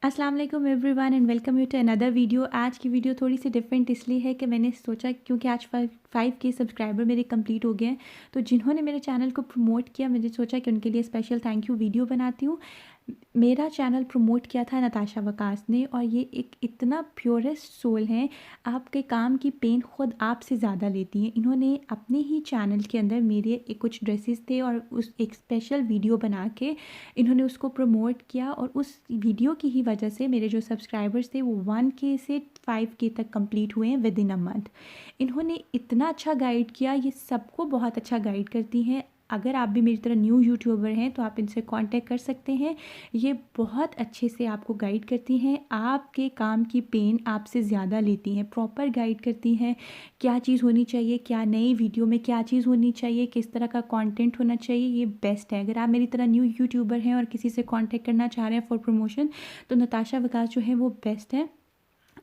अस्सलाम वालेकुम everyone and welcome you to another video. आज की वीडियो थोड़ी सी डिफरेंट इसलिए है कि मैंने सोचा क्योंकि आज 5K सब्सक्राइबर मेरे कंप्लीट हो गए हैं, तो जिन्होंने मेरे चैनल को प्रमोट किया मैंने सोचा कि उनके लिए स्पेशल थैंक यू वीडियो बनाती हूँ। मेरा चैनल प्रमोट किया था नताशा वकास ने, और ये एक इतना प्योरेस्ट सोल हैं, आपके काम की पेन खुद आपसे ज़्यादा लेती हैं। इन्होंने अपने ही चैनल के अंदर मेरे कुछ ड्रेसेस थे और उस एक स्पेशल वीडियो बना के इन्होंने उसको प्रमोट किया, और उस वीडियो की ही वजह से मेरे जो सब्सक्राइबर्स थे वो 1K से 5K तक कंप्लीट हुए हैं विद इन अ मंथ। इन्होंने इतना अच्छा गाइड किया, ये सबको बहुत अच्छा गाइड करती हैं। अगर आप भी मेरी तरह न्यू यूट्यूबर हैं तो आप इनसे कांटेक्ट कर सकते हैं। ये बहुत अच्छे से आपको गाइड करती हैं, आपके काम की पेन आपसे ज़्यादा लेती हैं, प्रॉपर गाइड करती हैं क्या चीज़ होनी चाहिए, क्या नई वीडियो में क्या चीज़ होनी चाहिए, किस तरह का कंटेंट होना चाहिए। ये बेस्ट है। अगर आप मेरी तरह न्यू यूट्यूबर हैं और किसी से कांटेक्ट करना चाह रहे हैं फॉर प्रमोशन, तो नताशा वकास जो है वो बेस्ट है।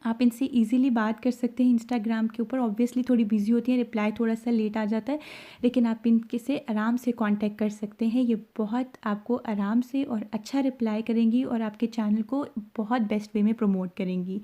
आप इनसे इजीली बात कर सकते हैं इंस्टाग्राम के ऊपर। ऑब्वियसली थोड़ी बिजी होती हैं, रिप्लाई थोड़ा सा लेट आ जाता है, लेकिन आप इनके से आराम से कांटेक्ट कर सकते हैं। ये बहुत आपको आराम से और अच्छा रिप्लाई करेंगी और आपके चैनल को बहुत बेस्ट वे में प्रमोट करेंगी।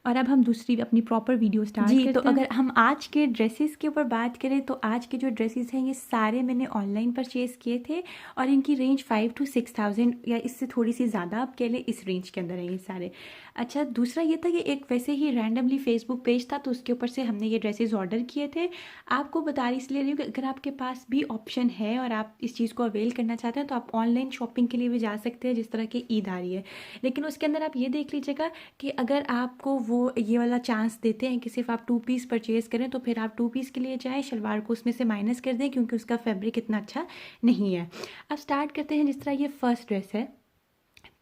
और अब हम दूसरी अपनी प्रॉपर वीडियो स्टार्ट करते हैं। तो अगर हम आज के ड्रेसेस के ऊपर बात करें तो आज के जो ड्रेसेस हैं ये सारे मैंने ऑनलाइन परचेज़ किए थे, और इनकी रेंज 5 to 6,000 या इससे थोड़ी सी ज़्यादा आप कह लें, इस रेंज के अंदर है ये सारे। अच्छा, दूसरा ये था कि एक वैसे ही रैंडमली फेसबुक पेज था तो उसके ऊपर से हमने ये ड्रेसेस ऑर्डर किए थे। आपको बता इसलिए रही हूँ कि अगर आपके पास भी ऑप्शन है और आप इस चीज़ को अवेल करना चाहते हैं तो आप ऑनलाइन शॉपिंग के लिए भी जा सकते हैं, जिस तरह की ईद आ रही है। लेकिन उसके अंदर आप ये देख लीजिएगा कि अगर आपको वो ये वाला चांस देते हैं कि सिर्फ आप 2 पीस परचेज़ करें, तो फिर आप 2 पीस के लिए जाएँ, शलवार को उसमें से माइनस कर दें क्योंकि उसका फैब्रिक इतना अच्छा नहीं है। अब स्टार्ट करते हैं। जिस तरह ये फर्स्ट ड्रेस है,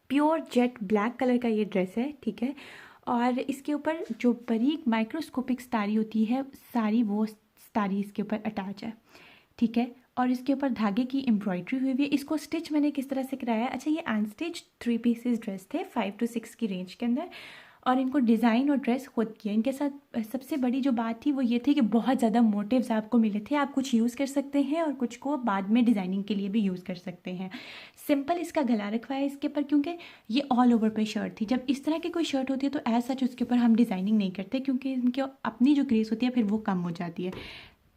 प्योर जेट ब्लैक कलर का ये ड्रेस है, ठीक है। और इसके ऊपर जो बारीक माइक्रोस्कोपिक सितारी होती है सारी, वो सितारी इसके ऊपर अटैच है, ठीक है। और इसके ऊपर धागे की एम्ब्रॉयडरी हुई हुई है। इसको स्टिच मैंने किस तरह से कराया है, अच्छा, ये अनस्टिच 3 पीसेस ड्रेस थे 5 to 6 की रेंज के अंदर, और इनको डिज़ाइन और ड्रेस खुद किया। इनके साथ सबसे बड़ी जो बात थी वो ये थी कि बहुत ज़्यादा मोटिव्स आपको मिले थे। आप कुछ यूज़ कर सकते हैं और कुछ को बाद में डिज़ाइनिंग के लिए भी यूज़ कर सकते हैं। सिंपल इसका गला रखवाया इसके ऊपर, क्योंकि ये ऑल ओवर पे शर्ट थी। जब इस तरह की कोई शर्ट होती है तो एज सच उसके ऊपर हम डिज़ाइनिंग नहीं करते, क्योंकि इनकी अपनी जो ग्रेस होती है फिर वो कम हो जाती है।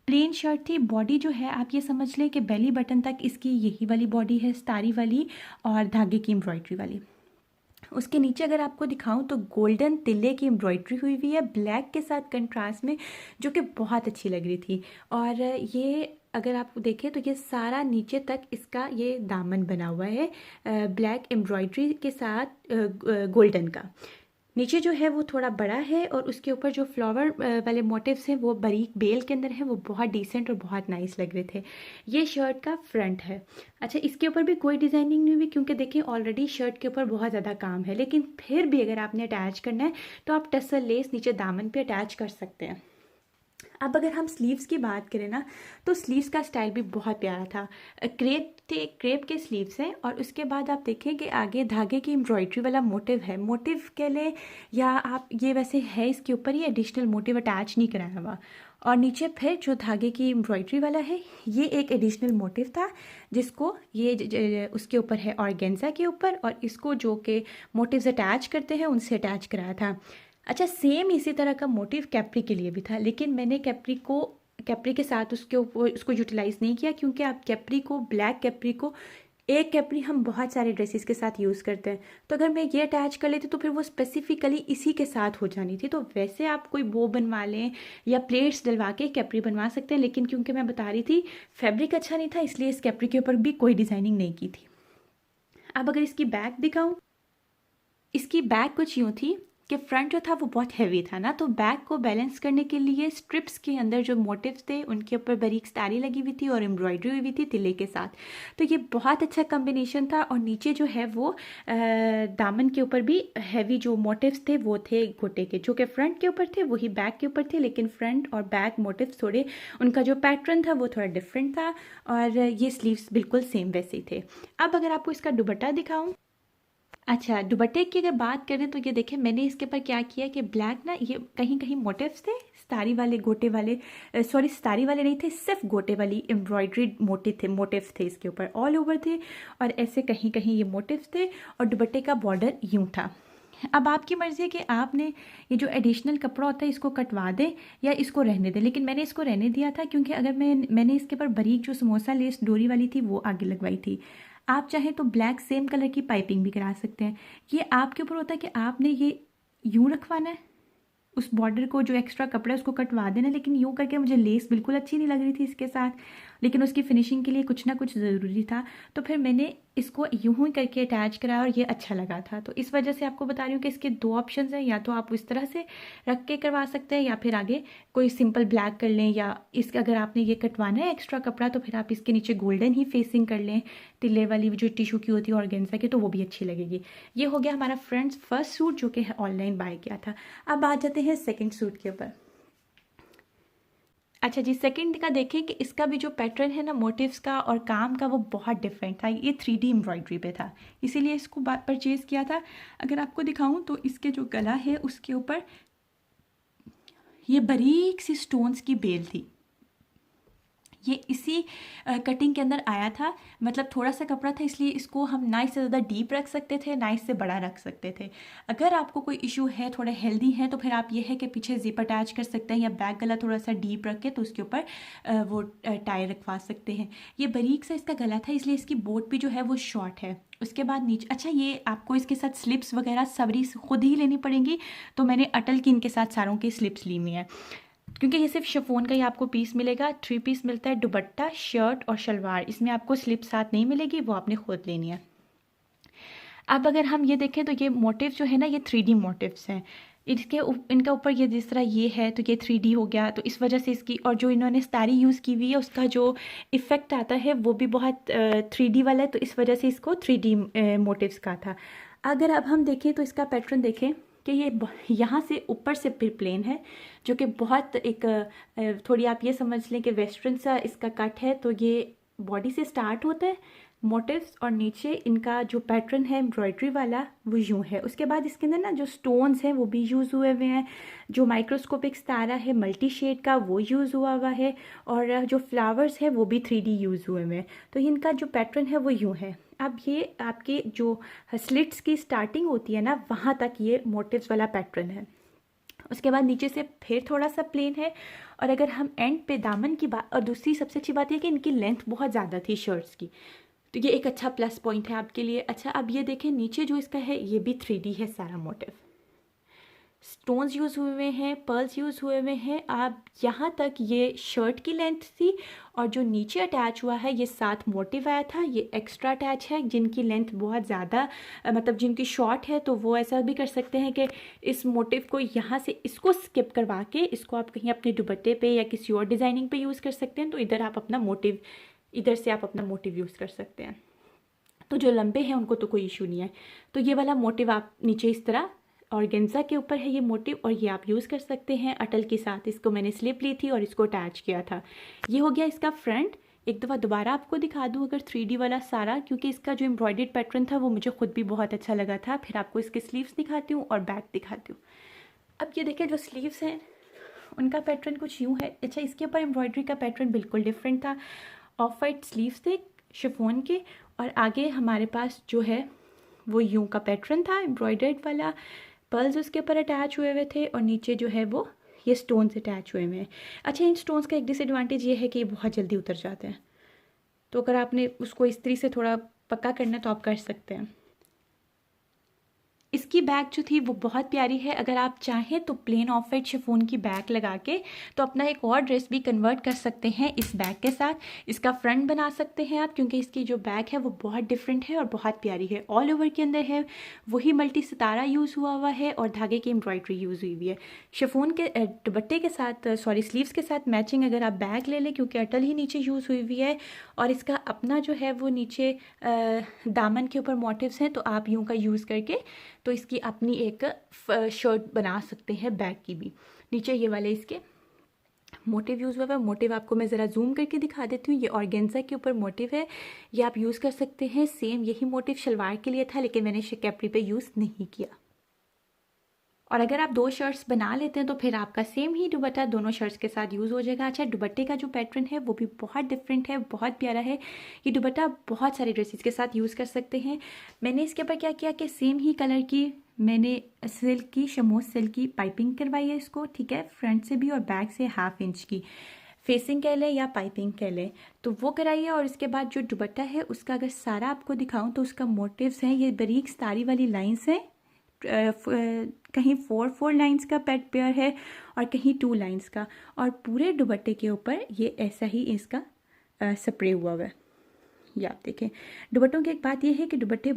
प्लेन शर्ट थी। बॉडी जो है आप ये समझ लें कि बेली बटन तक इसकी यही वाली बॉडी है, स्टारी वाली और धागे की एम्ब्रॉयडरी वाली। उसके नीचे अगर आपको दिखाऊं तो गोल्डन तिल्ले की एम्ब्रॉयडरी हुई हुई है ब्लैक के साथ कंट्रास्ट में, जो कि बहुत अच्छी लग रही थी। और ये अगर आप देखें तो ये सारा नीचे तक इसका ये दामन बना हुआ है ब्लैक एम्ब्रॉयडरी के साथ गोल्डन का। नीचे जो है वो थोड़ा बड़ा है, और उसके ऊपर जो फ्लावर वाले मोटिव्स हैं वो बारीक बेल के अंदर हैं, वो बहुत डिसेंट और बहुत नाइस लग रहे थे। ये शर्ट का फ्रंट है। अच्छा, इसके ऊपर भी कोई डिज़ाइनिंग नहीं हुई क्योंकि देखिए ऑलरेडी शर्ट के ऊपर बहुत ज़्यादा काम है, लेकिन फिर भी अगर आपने अटैच करना है तो आप टसल लेस नीचे दामन पे अटैच कर सकते हैं। अब अगर हम स्लीव्स की बात करें ना, तो स्लीव्स का स्टाइल भी बहुत प्यारा था। क्रेप थे, क्रेप के स्लीव्स हैं, और उसके बाद आप देखें कि आगे धागे की एम्ब्रॉयडरी वाला मोटिव है। मोटिव के लिए या आप ये वैसे है इसके ऊपर ही एडिशनल मोटिव अटैच नहीं कराया हुआ। और नीचे फिर जो धागे की एम्ब्रॉयडरी वाला है ये एक एडिशनल मोटिव था, जिसको ये उसके ऊपर है ऑर्गेन्जा के ऊपर, और इसको जो कि मोटिव्स अटैच करते हैं उनसे अटैच कराया था। अच्छा, सेम इसी तरह का मोटिव कैप्री के लिए भी था, लेकिन मैंने कैप्री के साथ उसके ऊपर उसको यूटिलाइज़ नहीं किया, क्योंकि आप कैप्री को, ब्लैक कैप्री को, एक कैप्री हम बहुत सारे ड्रेसेस के साथ यूज़ करते हैं, तो अगर मैं ये अटैच कर लेती तो फिर वो स्पेसिफिकली इसी के साथ हो जानी थी। तो वैसे आप कोई बो बनवा लें या प्लेट्स डलवा के कैप्री बनवा सकते हैं, लेकिन क्योंकि मैं बता रही थी फैब्रिक अच्छा नहीं था, इसलिए इस कैप्री के ऊपर भी कोई डिज़ाइनिंग नहीं की थी। अब अगर इसकी बैक दिखाऊं, इसकी बैक कुछ यूँ थी कि फ्रंट जो था वो बहुत हैवी था ना, तो बैक को बैलेंस करने के लिए स्ट्रिप्स के अंदर जो मोटिव्स थे उनके ऊपर बारीक स्टारी लगी हुई थी और एम्ब्रॉयडरी हुई हुई थी तिले के साथ। तो ये बहुत अच्छा कॉम्बिनेशन था। और नीचे जो है वो दामन के ऊपर भी हैवी जो मोटिव्स थे वो थे गोटे के, जो कि फ्रंट के ऊपर थे वही बैक के ऊपर थे, लेकिन फ्रंट और बैक मोटिव्स थोड़े, उनका जो पैटर्न था वो थोड़ा डिफरेंट था, और ये स्लीव्स बिल्कुल सेम वैसे ही थे। अब अगर आपको इसका दुपट्टा दिखाऊं, अच्छा, दुपट्टे की अगर बात करें तो ये देखें मैंने इसके ऊपर क्या किया कि ब्लैक ना ये कहीं कहीं मोटिव्स थे, सितारी वाले गोटे वाले, सॉरी सितारी वाले नहीं थे, सिर्फ गोटे वाली एम्ब्रॉयड्री मोटिव्स थे इसके ऊपर, ऑल ओवर थे, और ऐसे कहीं कहीं ये मोटिव्स थे, और दुपट्टे का बॉर्डर यूं था। अब आपकी मर्ज़ी है कि आपने ये जो एडिशनल कपड़ा होता है इसको कटवा दें या इसको रहने दें, लेकिन मैंने इसको रहने दिया था क्योंकि अगर मैंने इसके ऊपर बारीक जो समोसा लेस डोरी वाली थी वो आगे लगवाई थी। आप चाहें तो ब्लैक सेम कलर की पाइपिंग भी करा सकते हैं। ये आपके ऊपर होता है कि आपने ये यूँ रखवाना है, उस बॉर्डर को जो एक्स्ट्रा कपड़ा है उसको कटवा देना, लेकिन यूँ करके मुझे लेस बिल्कुल अच्छी नहीं लग रही थी इसके साथ, लेकिन उसकी फिनिशिंग के लिए कुछ ना कुछ ज़रूरी था, तो फिर मैंने इसको यूँ ही करके अटैच कराया और ये अच्छा लगा था। तो इस वजह से आपको बता रही हूँ कि इसके दो ऑप्शंस हैं, या तो आप इस तरह से रख के करवा सकते हैं या फिर आगे कोई सिंपल ब्लैक कर लें, या इसका अगर आपने ये कटवाना है एक्स्ट्रा कपड़ा तो फिर आप इसके नीचे गोल्डन ही फेसिंग कर लें, तिल्ले वाली जो टिशू की होती है ऑर्गेन्जा की, तो वो भी अच्छी लगेगी। ये हो गया हमारा फ्रेंड्स फर्स्ट सूट जो कि ऑनलाइन बाय किया था। अब आ जाते हैं सेकेंड सूट के ऊपर। अच्छा जी, सेकंड का देखें कि इसका भी जो पैटर्न है ना मोटिव्स का और काम का वो बहुत डिफरेंट था। ये 3D एम्ब्रॉयडरी पे था, इसीलिए इसको परचेज़ किया था। अगर आपको दिखाऊं तो इसके जो गला है उसके ऊपर ये बारीक सी स्टोन्स की बेल थी। ये इसी कटिंग के अंदर आया था, मतलब थोड़ा सा कपड़ा था इसलिए इसको हम ना इससे ज़्यादा डीप रख सकते थे ना इससे बड़ा रख सकते थे। अगर आपको कोई इशू है, थोड़े हेल्दी हैं, तो फिर आप ये है कि पीछे जिप अटैच कर सकते हैं या बैक गला थोड़ा सा डीप रख के तो उसके ऊपर वो टाई रखवा सकते हैं। ये बारीक सा इसका गला था इसलिए इसकी बोट भी जो है वो शॉर्ट है। उसके बाद नीचे, अच्छा ये आपको इसके साथ स्लिप्स वगैरह सबरी खुद ही लेनी पड़ेंगी, तो मैंने अटल की इनके साथ सारों की स्लिप्स ली हुई हैं क्योंकि ये सिर्फ शिफॉन का ही आपको पीस मिलेगा। 3 पीस मिलता है, दुपट्टा, शर्ट और शलवार, इसमें आपको स्लिप साथ नहीं मिलेगी, वो आपने खुद लेनी है। अब अगर हम ये देखें तो ये मोटिव जो है ना ये 3D मोटिव्स हैं। इनका ऊपर ये जिस तरह ये है तो ये 3D हो गया, तो इस वजह से इसकी, और जो इन्होंने स्टारी यूज़ की हुई है उसका जो इफ़ेक्ट आता है वो भी बहुत 3D वाला है, तो इस वजह से इसको 3D मोटिव्स का था। अगर अब हम देखें तो इसका पैटर्न देखें कि ये यहाँ से ऊपर से प्लेन है, जो कि बहुत एक थोड़ी आप ये समझ लें कि वेस्टर्न सा इसका कट है। तो ये बॉडी से स्टार्ट होता है मोटिव्स और नीचे इनका जो पैटर्न है एम्ब्रॉयडरी वाला वो यूँ है। उसके बाद इसके अंदर ना जो स्टोन्स हैं वो भी यूज़ हुए हुए हैं, जो माइक्रोस्कोपिक सितारा है मल्टी शेड का वो यूज़ हुआ हुआ है, और जो फ्लावर्स है वो भी 3D यूज़ हुए हुए हैं। तो इनका जो पैटर्न है वो यूँ है। अब ये आपके जो स्लिट्स की स्टार्टिंग होती है ना वहाँ तक ये मोटिव्स वाला पैटर्न है। उसके बाद नीचे से फिर थोड़ा सा प्लेन है, और अगर हम एंड पे दामन की बात, और दूसरी सबसे अच्छी बात यह कि इनकी लेंथ बहुत ज़्यादा थी शर्ट्स की, तो ये एक अच्छा प्लस पॉइंट है आपके लिए। अच्छा अब ये देखें नीचे जो इसका है ये भी 3D है सारा मोटिव, स्टोन्स यूज़ हुए हुए हैं, पर्ल्स यूज़ हुए हुए हैं। आप यहाँ तक ये शर्ट की लेंथ थी, और जो नीचे अटैच हुआ है ये साथ मोटिव आया था, ये एक्स्ट्रा अटैच है। जिनकी लेंथ बहुत ज़्यादा मतलब जिनकी शॉर्ट है तो वो ऐसा भी कर सकते हैं कि इस मोटिव को यहाँ से इसको स्किप करवा के इसको आप कहीं अपने दुपट्टे पे या किसी और डिज़ाइनिंग पे यूज़ कर सकते हैं। तो इधर आप अपना मोटिव, इधर से आप अपना मोटिव यूज़ कर सकते हैं। तो जो लंबे हैं उनको तो कोई इशू नहीं है। तो ये वाला मोटिव आप नीचे इस तरह ऑर्गेन्जा के ऊपर है ये मोटिव, और ये आप यूज़ कर सकते हैं अटल के साथ। इसको मैंने स्लिप ली थी और इसको अटैच किया था। ये हो गया इसका फ्रंट। एक दफ़ा दोबारा आपको दिखा दूँ अगर 3D वाला सारा, क्योंकि इसका जो एम्ब्रॉयडर्ड पैटर्न था वो मुझे खुद भी बहुत अच्छा लगा था। फिर आपको इसके स्लीव्स दिखाती हूँ और बैक दिखाती हूँ। अब ये देखिए जो स्लीव्स हैं उनका पैटर्न कुछ यूँ है। अच्छा इसके ऊपर एम्ब्रॉयडरी का पैटर्न बिल्कुल डिफरेंट था। ऑफ वाइट स्लीव्स थे शिफॉन के, और आगे हमारे पास जो है वो यूँ का पैटर्न था एम्ब्रॉयडर्ड वाला, पर्ल्स उसके ऊपर अटैच हुए हुए थे, और नीचे जो है वो ये स्टोन्स अटैच हुए हुए हैं। अच्छा इन स्टोन्स का एक डिसएडवांटेज ये है कि ये बहुत जल्दी उतर जाते हैं, तो अगर आपने उसको इस्त्री से थोड़ा पक्का करना है तो आप कर सकते हैं। इसकी बैक जो थी वो बहुत प्यारी है। अगर आप चाहें तो प्लेन ऑफ वाइट शिफॉन की बैक लगा के तो अपना एक और ड्रेस भी कन्वर्ट कर सकते हैं इस बैग के साथ। इसका फ्रंट बना सकते हैं आप, क्योंकि इसकी जो बैक है वो बहुत डिफरेंट है और बहुत प्यारी है। ऑल ओवर के अंदर है वही मल्टी सितारा यूज़ हुआ है और धागे की एम्ब्रॉयडरी यूज़ हुई है। शिफॉन के दुपट्टे के साथ, सॉरी स्लीव्स के साथ मैचिंग अगर आप बैग ले लें, क्योंकि अटल ही नीचे यूज़ हुई हुई है, और इसका अपना जो है वो नीचे दामन के ऊपर मोटिव्स हैं, तो आप यूँ का यूज़ करके तो इसकी अपनी एक शर्ट बना सकते हैं बैग की भी। नीचे ये वाले इसके मोटिव यूज़ हुआ है। मोटिव आपको मैं ज़रा जूम करके दिखा देती हूँ। ये ऑर्गेन्जा के ऊपर मोटिव है, ये आप यूज़ कर सकते हैं। सेम यही मोटिव शलवार के लिए था, लेकिन मैंने कैप्री पे यूज़ नहीं किया। और अगर आप 2 शर्ट्स बना लेते हैं तो फिर आपका सेम ही दुपट्टा दोनों शर्ट्स के साथ यूज़ हो जाएगा। अच्छा, दुपट्टे का जो पैटर्न है वो भी बहुत डिफरेंट है, बहुत प्यारा है। ये दुपट्टा बहुत सारे ड्रेसेस के साथ यूज़ कर सकते हैं। मैंने इसके ऊपर क्या किया कि सेम ही कलर की मैंने सिल्क की, शमोज सिल्क की पाइपिंग करवाई है इसको, ठीक है, फ्रंट से भी और बैक से 1/2 इंच की फेसिंग कह लें या पाइपिंग कह लें, तो वो कराइए। और इसके बाद जो दुपट्टा है उसका अगर सारा आपको दिखाऊं तो उसका मोटिव्स हैं, ये बारीक सितारी वाली लाइंस हैं, कहीं 4 लाइंस का पैट पेयर है और कहीं 2 लाइंस का, और पूरे दुपट्टे के ऊपर ये ऐसा ही इसका स्प्रे हुआ है। ये आप देखें। दुपट्टों की एक बात यह है कि दुपट्टे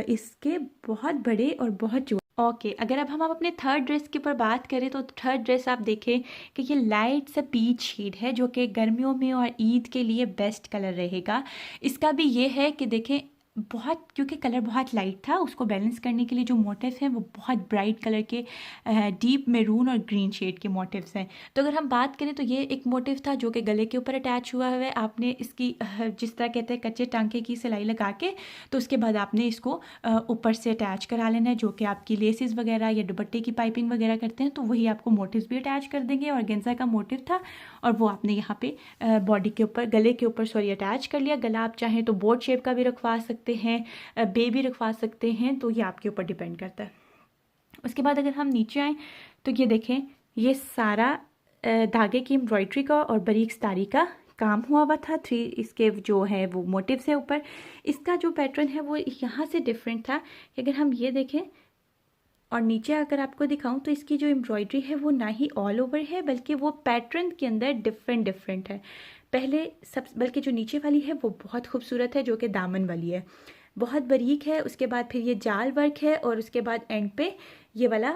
इसके बहुत बड़े और बहुत जोड़। ओके, अगर अब हम अपने थर्ड ड्रेस के ऊपर बात करें तो थर्ड ड्रेस आप देखें कि ये लाइट सा पीच शेड है जो कि गर्मियों में और ईद के लिए बेस्ट कलर रहेगा। इसका भी ये है कि देखें बहुत, क्योंकि कलर बहुत लाइट था, उसको बैलेंस करने के लिए जो मोटिव्स हैं वो बहुत ब्राइट कलर के डीप मैरून और ग्रीन शेड के मोटिव्स हैं। तो अगर हम बात करें तो ये एक मोटिव था जो कि गले के ऊपर अटैच हुआ है। आपने इसकी जिस तरह कहते हैं कच्चे टांके की सिलाई लगा के, तो उसके बाद आपने इसको ऊपर से अटैच करा लेना है, जो कि आपकी लेसेस वगैरह या दुपट्टे की पाइपिंग वगैरह करते हैं तो वही आपको मोटिव्स भी अटैच कर देंगे। और गेंजा का मोटिव था और वो आपने यहाँ पे बॉडी के ऊपर, गले के ऊपर अटैच कर लिया। गला आप चाहें तो बोट शेप का भी रखवा सकते हैं, बे भी रखवा सकते हैं, तो ये आपके ऊपर डिपेंड करता है। उसके बाद अगर हम नीचे आएँ तो ये देखें, ये सारा धागे की एम्ब्रॉयडरी का और बारीक सितारी का काम हुआ था। 3 इसके जो है वो मोटिव्स है ऊपर। इसका जो पैटर्न है वो यहाँ से डिफरेंट था कि अगर हम ये देखें और नीचे अगर आपको दिखाऊं तो इसकी जो एम्ब्रॉयडरी है वो ना ही ऑल ओवर है बल्कि वो पैटर्न के अंदर डिफरेंट है। पहले सब, बल्कि जो नीचे वाली है वो बहुत खूबसूरत है, जो कि दामन वाली है, बहुत बारीक है। उसके बाद फिर ये जाल वर्क है और उसके बाद एंड पे ये वाला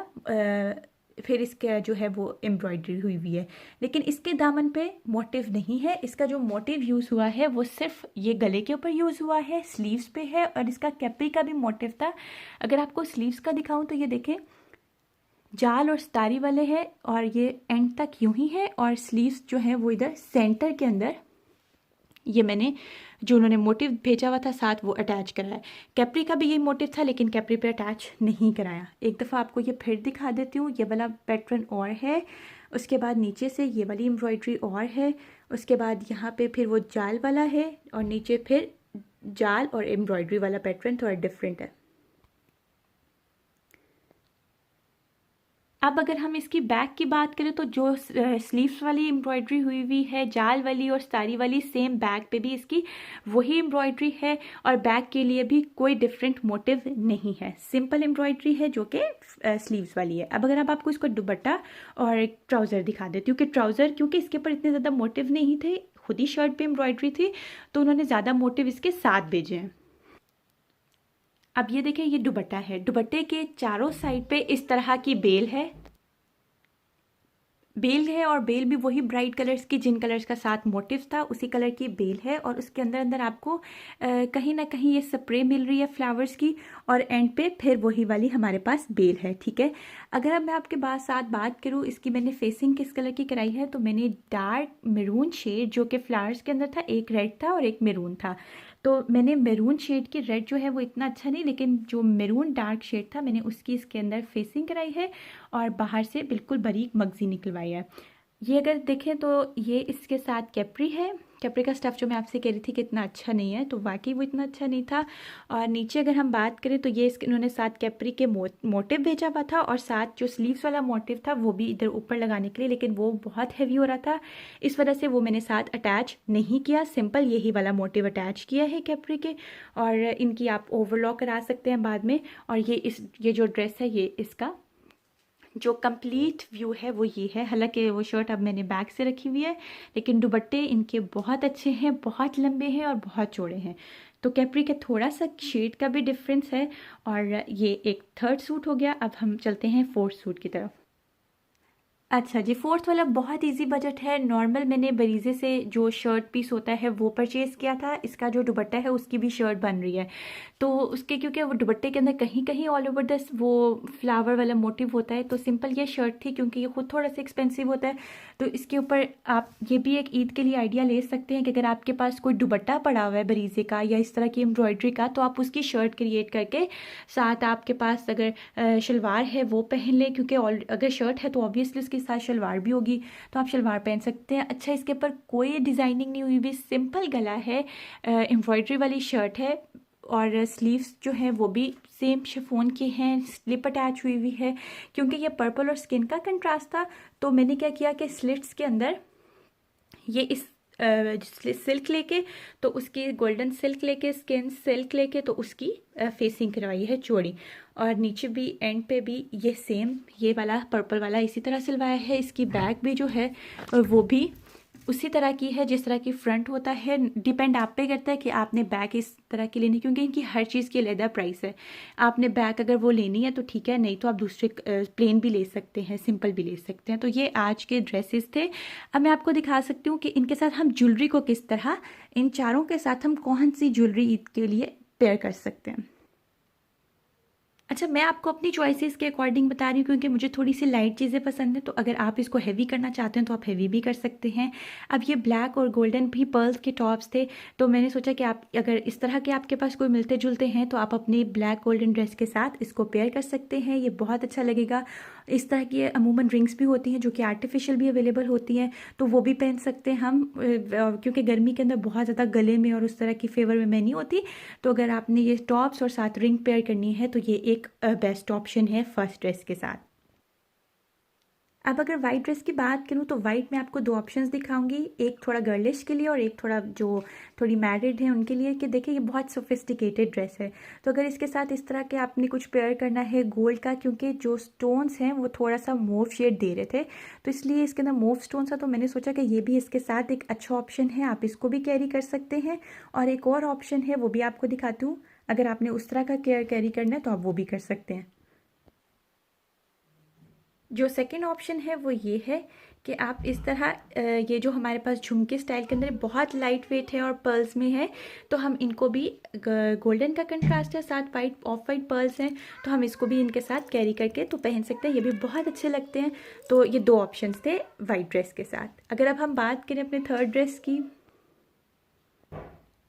फिर इसका जो है वो एम्ब्रॉयडरी हुई हुई है। लेकिन इसके दामन पे मोटिव नहीं है। इसका जो मोटिव यूज़ हुआ है वो सिर्फ ये गले के ऊपर यूज़ हुआ है, स्लीव्स पे है, और इसका कैपरी का भी मोटिव था। अगर आपको स्लीव्स का दिखाऊं तो ये देखें, जाल और सितारी वाले हैं और ये एंड तक यूं ही है, और स्लीव्स जो है वो इधर सेंटर के अंदर ये मैंने जो उन्होंने मोटिव भेजा हुआ था साथ वो अटैच कराया। कैपरी का भी यही मोटिव था लेकिन कैपरी पे अटैच नहीं कराया। एक दफ़ा आपको ये फिर दिखा देती हूँ। ये वाला पैटर्न और है, उसके बाद नीचे से ये वाली एम्ब्रॉयडरी और है, उसके बाद यहाँ पे फिर वो जाल वाला है और नीचे फिर जाल और एम्ब्रॉयडरी वाला पैटर्न थोड़ा डिफरेंट है। अब अगर हम इसकी बैक की बात करें तो जो स्लीव्स वाली एम्ब्रॉयडरी हुई हुई है, जाल वाली और सितारी वाली, सेम बैक पे भी इसकी वही एम्ब्रॉयडरी है और बैक के लिए भी कोई डिफरेंट मोटिव नहीं है, सिंपल एम्ब्रॉयडरी है जो कि स्लीव्स वाली है। अब अगर अब आपको इसको दुपट्टा और ट्राउज़र दिखा देती हूँ कि ट्राउज़र, क्योंकि इसके ऊपर इतने ज़्यादा मोटिव नहीं थे, खुद ही शर्ट पे एम्ब्रॉयडरी थी, तो उन्होंने ज़्यादा मोटिव इसके साथ भेजे हैं। अब ये देखें, ये दुपट्टा है, दुपट्टे के चारों साइड पे इस तरह की बेल है और बेल भी वही ब्राइट कलर्स की जिन कलर्स का साथ मोटिव था उसी कलर की बेल है, और उसके अंदर अंदर आपको कहीं ना कहीं ये स्प्रे मिल रही है फ्लावर्स की, और एंड पे फिर वही वाली हमारे पास बेल है, ठीक है। अगर अब मैं आपके साथ बात करूँ इसकी मैंने फेसिंग किस कलर की कराई है, तो मैंने डार्क मैरून शेड जो कि फ्लावर्स के अंदर था, एक रेड था और एक मैरून था, तो मैंने मैरून शेड की, रेड जो है वो इतना अच्छा नहीं, लेकिन जो मैरून डार्क शेड था मैंने उसकी इसके अंदर फेसिंग कराई है और बाहर से बिल्कुल बारीक मगजी निकलवाई है। ये अगर देखें तो ये इसके साथ कैपरी है। कैपरी का स्टफ़ जो मैं आपसे कह रही थी कि इतना अच्छा नहीं है, तो वाकई वो इतना अच्छा नहीं था। और नीचे अगर हम बात करें तो ये इसके इन्होंने साथ कैपरी के मोटिव भेजा हुआ था, और साथ जो स्लीव्स वाला मोटिव था वो भी इधर ऊपर लगाने के लिए, लेकिन वो बहुत हैवी हो रहा था, इस वजह से वो मैंने साथ अटैच नहीं किया, सिंपल यही वाला मोटिव अटैच किया है कैपरी के। और इनकी आप ओवरलॉक करा सकते हैं बाद में। और ये जो ड्रेस है ये इसका जो कंप्लीट व्यू है वो ये है। हालांकि वो शर्ट अब मैंने बैक से रखी हुई है, लेकिन दुपट्टे इनके बहुत अच्छे हैं, बहुत लंबे हैं और बहुत चौड़े हैं। तो कैपरी का थोड़ा सा शेड का भी डिफरेंस है। और ये एक थर्ड सूट हो गया। अब हम चलते हैं फोर्थ सूट की तरफ। अच्छा जी, फोर्थ वाला बहुत इजी बजट है। नॉर्मल मैंने बरीज़े से जो शर्ट पीस होता है वो परचेज़ किया था। इसका जो दुपट्टा है उसकी भी शर्ट बन रही है। तो उसके क्योंकि वो दुपट्टे के अंदर कहीं कहीं ऑल ओवर द वो फ्लावर वाला मोटिव होता है, तो सिंपल ये शर्ट थी। क्योंकि ये खुद थोड़ा सा एक्सपेंसिव होता है, तो इसके ऊपर आप ये भी एक ईद के लिए आइडिया ले सकते हैं कि अगर आपके पास कोई दुपट्टा पड़ा हुआ है बरीज़े का या इस तरह की एम्ब्रॉयडरी का, तो आप उसकी शर्ट क्रिएट करके साथ आपके पास अगर शलवार है वो पहन लें। क्योंकि अगर शर्ट है तो ऑब्वियसली उसके साथ शलवार भी होगी, तो आप शलवार पहन सकते हैं। अच्छा, इसके ऊपर कोई डिज़ाइनिंग नहीं हुई हुई, सिंपल गला है, एम्ब्रॉयडरी वाली शर्ट है, और स्लीव्स जो हैं वो भी सेम शिफॉन के हैं, स्लिप अटैच हुई हुई है। क्योंकि ये पर्पल और स्किन का कंट्रास्ट था, तो मैंने क्या किया कि स्लिट्स के अंदर ये इस सिल्क लेके, तो उसकी गोल्डन सिल्क लेके, स्किन सिल्क लेके, तो उसकी फेसिंग करवाई है चौड़ी। और नीचे भी एंड पे भी ये सेम ये वाला पर्पल वाला इसी तरह सिलवाया है। इसकी बैक भी जो है वो भी उसी तरह की है जिस तरह की फ्रंट होता है। डिपेंड आप पे करता है कि आपने बैक इस तरह की लेनी, क्योंकि इनकी हर चीज़ की अलग प्राइस है। आपने बैक अगर वो लेनी है तो ठीक है, नहीं तो आप दूसरे प्लेन भी ले सकते हैं, सिंपल भी ले सकते हैं। तो ये आज के ड्रेसेस थे। अब मैं आपको दिखा सकती हूँ कि इनके साथ हम ज्वेलरी को किस तरह, इन चारों के साथ हम कौन सी ज्वेलरी ईद के लिए पेयर कर सकते हैं। अच्छा, मैं आपको अपनी चॉइसेस के अकॉर्डिंग बता रही हूँ, क्योंकि मुझे थोड़ी सी लाइट चीज़ें पसंद है। तो अगर आप इसको हैवी करना चाहते हैं तो आप हैवी भी कर सकते हैं। अब ये ब्लैक और गोल्डन भी पर्ल्स के टॉप्स थे, तो मैंने सोचा कि आप अगर इस तरह के आपके पास कोई मिलते जुलते हैं तो आप अपनी ब्लैक गोल्डन ड्रेस के साथ इसको पेयर कर सकते हैं। ये बहुत अच्छा लगेगा। इस तरह की अमूमन रिंग्स भी होती हैं जो कि आर्टिफिशियल भी अवेलेबल होती हैं, तो वो भी पहन सकते हैं हम, क्योंकि गर्मी के अंदर बहुत ज़्यादा गले में और उस तरह की फेवर में मैं नहीं होती। तो अगर आपने ये टॉप्स और साथ रिंग पेयर करनी है तो ये एक बेस्ट ऑप्शन है फर्स्ट ड्रेस के साथ। अब अगर वाइट ड्रेस की बात करूँ तो वाइट में आपको दो ऑप्शंस दिखाऊंगी, एक थोड़ा गर्लिश के लिए और एक थोड़ा जो थोड़ी मैरिड है उनके लिए। कि देखिए ये बहुत सोफिस्टिकेटेड ड्रेस है, तो अगर इसके साथ इस तरह के आपने कुछ पेयर करना है गोल्ड का, क्योंकि जो स्टोन्स हैं वो थोड़ा सा मूव शेड दे रहे थे, तो इसलिए इसके अंदर मूव स्टोन था। तो मैंने सोचा कि ये भी इसके साथ एक अच्छा ऑप्शन है, आप इसको भी कैरी कर सकते हैं। और एक और ऑप्शन है वो भी आपको दिखाती हूँ, अगर आपने उस तरह का कैरी करना है तो आप वो भी कर सकते हैं। जो सेकंड ऑप्शन है वो ये है कि आप इस तरह ये जो हमारे पास झुमके स्टाइल के अंदर बहुत लाइट वेट है और पर्ल्स में है, तो हम इनको भी गोल्डन का कंट्रास्ट है, साथ वाइट ऑफ वाइट पर्ल्स हैं, तो हम इसको भी इनके साथ कैरी करके तो पहन सकते हैं। ये भी बहुत अच्छे लगते हैं। तो ये दो ऑप्शंस थे वाइट ड्रेस के साथ। अगर अब हम बात करें अपने थर्ड ड्रेस की,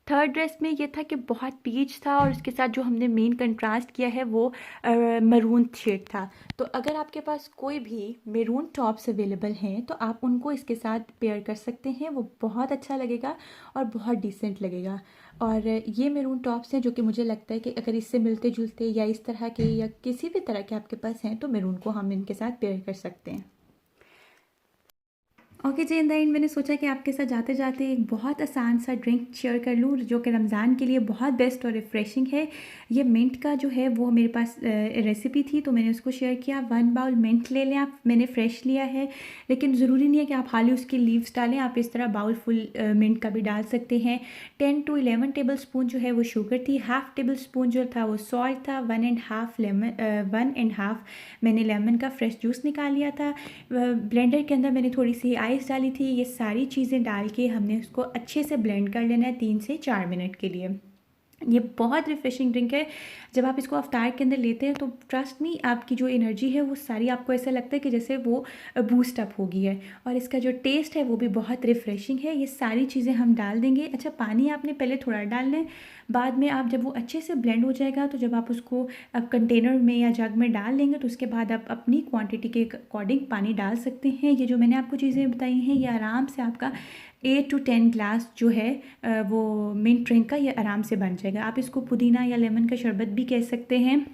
थर्ड ड्रेस में ये था कि बहुत पीच था और उसके साथ जो हमने मेन कंट्रास्ट किया है वो मरून शेड था। तो अगर आपके पास कोई भी मेरून टॉप्स अवेलेबल हैं तो आप उनको इसके साथ पेयर कर सकते हैं, वो बहुत अच्छा लगेगा और बहुत डिसेंट लगेगा। और ये मेरून टॉप्स हैं जो कि मुझे लगता है कि अगर इससे मिलते जुलते या इस तरह के या किसी भी तरह के आपके पास हैं तो मेरून को हम इनके साथ पेयर कर सकते हैं। ओके जी, इन द एंड मैंने सोचा कि आपके साथ जाते जाते एक बहुत आसान सा ड्रिंक शेयर कर लूँ जो कि रमज़ान के लिए बहुत बेस्ट और रिफ़्रेशिंग है। ये मिंट का जो है वो मेरे पास रेसिपी थी तो मैंने उसको शेयर किया। 1 बाउल मिंट ले लें आप, मैंने फ़्रेश लिया है, लेकिन ज़रूरी नहीं है कि आप खाली उसकी लीव्स डालें, आप इस तरह बाउल फुल मिंट का भी डाल सकते हैं। 10 to 11 टेबल स्पून जो है वो शुगर थी, हाफ़ टेबल स्पून जो था वो सॉल्ट था, 1.5 मैंने लेमन का फ्रेश जूस निकाल लिया था। ब्लेंडर के अंदर मैंने थोड़ी सी आइस डाली थी। ये सारी चीज़ें डाल के हमने उसको अच्छे से ब्लेंड कर लेना है 3 से 4 मिनट के लिए। ये बहुत रिफ़्रेशिंग ड्रिंक है। जब आप इसको अफ्तार के अंदर लेते हैं तो ट्रस्ट मी आपकी जो एनर्जी है वो सारी आपको ऐसा लगता है कि जैसे वो बूस्ट अप हो गई है। और इसका जो टेस्ट है वो भी बहुत रिफ़्रेशिंग है। ये सारी चीज़ें हम डाल देंगे। अच्छा, पानी आपने पहले थोड़ा डालना है, बाद में आप जब वो अच्छे से ब्लेंड हो जाएगा तो जब आप उसको अब कंटेनर में या जग में डाल लेंगे तो उसके बाद आप अपनी क्वांटिटी के अकॉर्डिंग पानी डाल सकते हैं। ये जो मैंने आपको चीज़ें बताई हैं ये आराम से आपका 8 to 10 ग्लास जो है वो मिंट ड्रिंक का ये आराम से बन जाएगा। आप इसको पुदीना या लेमन का शरबत भी कह सकते हैं।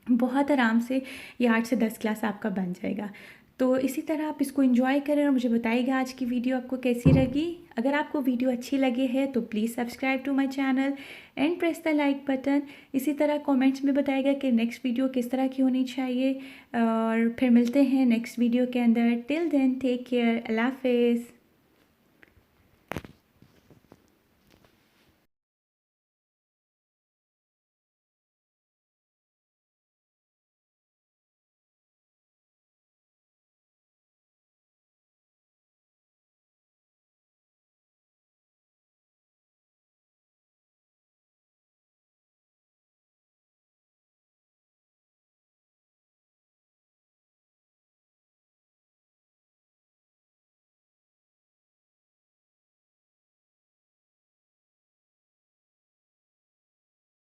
बहुत आराम से ये 8 से 10 ग्लास आपका बन जाएगा। तो इसी तरह आप इसको एंजॉय करें और मुझे बताइएगा आज की वीडियो आपको कैसी लगी। अगर आपको वीडियो अच्छी लगी है तो please subscribe to my channel and press the like button. इसी तरह कमेंट्स में बताइएगा कि नेक्स्ट वीडियो किस तरह की होनी चाहिए, और फिर मिलते हैं नेक्स्ट वीडियो के अंदर। टिल देन टेक केयर, अल्लाह हाफिज़।